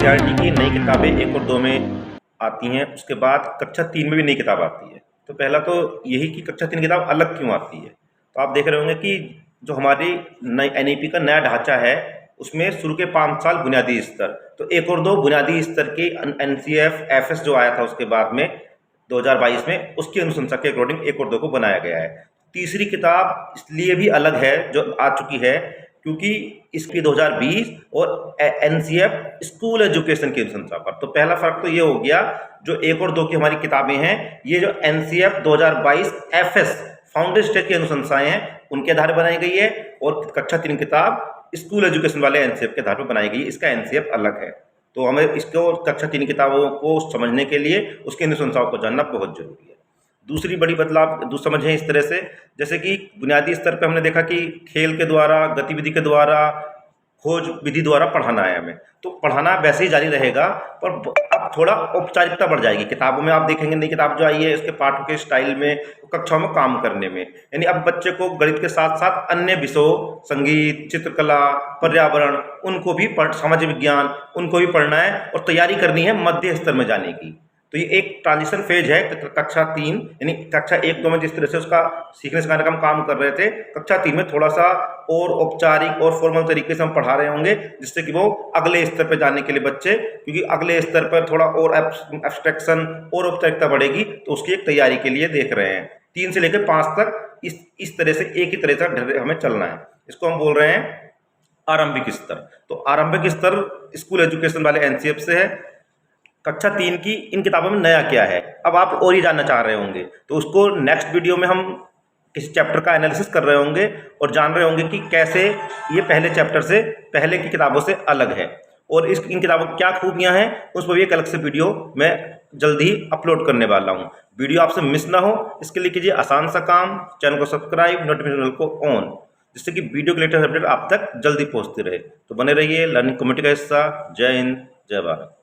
NCERT की नई किताबें 1 और 2 में आती हैं, उसके बाद कक्षा 3 में भी नई किताब आती है। तो पहला तो यही कि कक्षा 3 किताब अलग क्यों आती है। तो आप देख रहे होंगे कि जो हमारी नई एनईपी का नया ढांचा है, उसमें शुरू के 5 साल बुनियादी स्तर, तो 1 और 2 बुनियादी स्तर की एनसीएफ एफएस जो आया था उसके बाद में 2022 में, उसकी अनुशंसा के अकॉर्डिंग 1 और 2 को बनाया गया है। तीसरी किताब इसलिए भी अलग है जो आ चुकी है, क्योंकि इसकी 2020 और एनसीएफ स्कूल एजुकेशन की अनुशंसा पर। तो पहला फर्क तो ये हो गया, जो 1 और 2 की हमारी किताबें हैं, ये जो एनसीएफ 2022 एफएस फाउंडेशन स्टेज की अनुशंसाएं हैं, उनके आधार पर बनाई गई है, और कक्षा 3 किताब स्कूल एजुकेशन वाले एनसीएफ के आधार पर बनाई गई है। इसका एनसीएफ अलग है। तो हमें इसको कक्षा 3 किताबों को समझने के लिए उसकी अनुशंसाओं को जानना बहुत जरूरी है। दूसरी बड़ी बदलाव समझ है इस तरह से, जैसे कि बुनियादी स्तर पे हमने देखा कि खेल के द्वारा, गतिविधि के द्वारा, खोज विधि द्वारा पढ़ाना है हमें, तो पढ़ाना वैसे ही जारी रहेगा, पर अब थोड़ा औपचारिकता बढ़ जाएगी। किताबों में आप देखेंगे नई किताब जो आई है, उसके पाठों के स्टाइल में, कक्षाओं में काम करने में, यानी अब बच्चे को गणित के साथ साथ अन्य विषयों, संगीत, चित्रकला, पर्यावरण, उनको भी सामाजिक विज्ञान, उनको भी पढ़ना है और तैयारी करनी है मध्य स्तर में जाने की। तो ये एक ट्रांजिशन फेज है कक्षा 3, यानी कक्षा 1-2 में जिस तरह से उसका सीखने सिखाने का हम काम कर रहे थे, कक्षा 3 में थोड़ा सा और औपचारिक और फॉर्मल तरीके से हम पढ़ा रहे होंगे, जिससे कि वो अगले स्तर पर जाने के लिए बच्चे, क्योंकि अगले स्तर पर थोड़ा और एब्स्ट्रैक्शन और औपचारिकता बढ़ेगी, तो उसकी एक तैयारी के लिए देख रहे हैं। 3 से लेकर 5 तक इस तरह से एक ही तरह से हमें चलना है। इसको हम बोल रहे हैं आरंभिक स्तर। तो आरंभिक स्तर स्कूल एजुकेशन वाले एनसीएफ से है। कक्षा 3 की इन किताबों में नया क्या है, अब आप और ही जानना चाह रहे होंगे, तो उसको नेक्स्ट वीडियो में हम किसी चैप्टर का एनालिसिस कर रहे होंगे और जान रहे होंगे कि कैसे ये पहले चैप्टर से, पहले की किताबों से अलग है, और इन किताबों की क्या खूबियां हैं, उस पर भी एक अलग से वीडियो मैं जल्दी ही अपलोड करने वाला हूँ। वीडियो आपसे मिस ना हो, इसके लिए कीजिए आसान सा काम, चैनल को सब्सक्राइब, नोटिफिकेशन को ऑन, जिससे कि वीडियो के लेटेस्ट अपडेट आप तक जल्दी पहुँचते रहे। तो बने रहिए लर्निंग कम्युनिटी का हिस्सा। जय हिंद, जय भारत।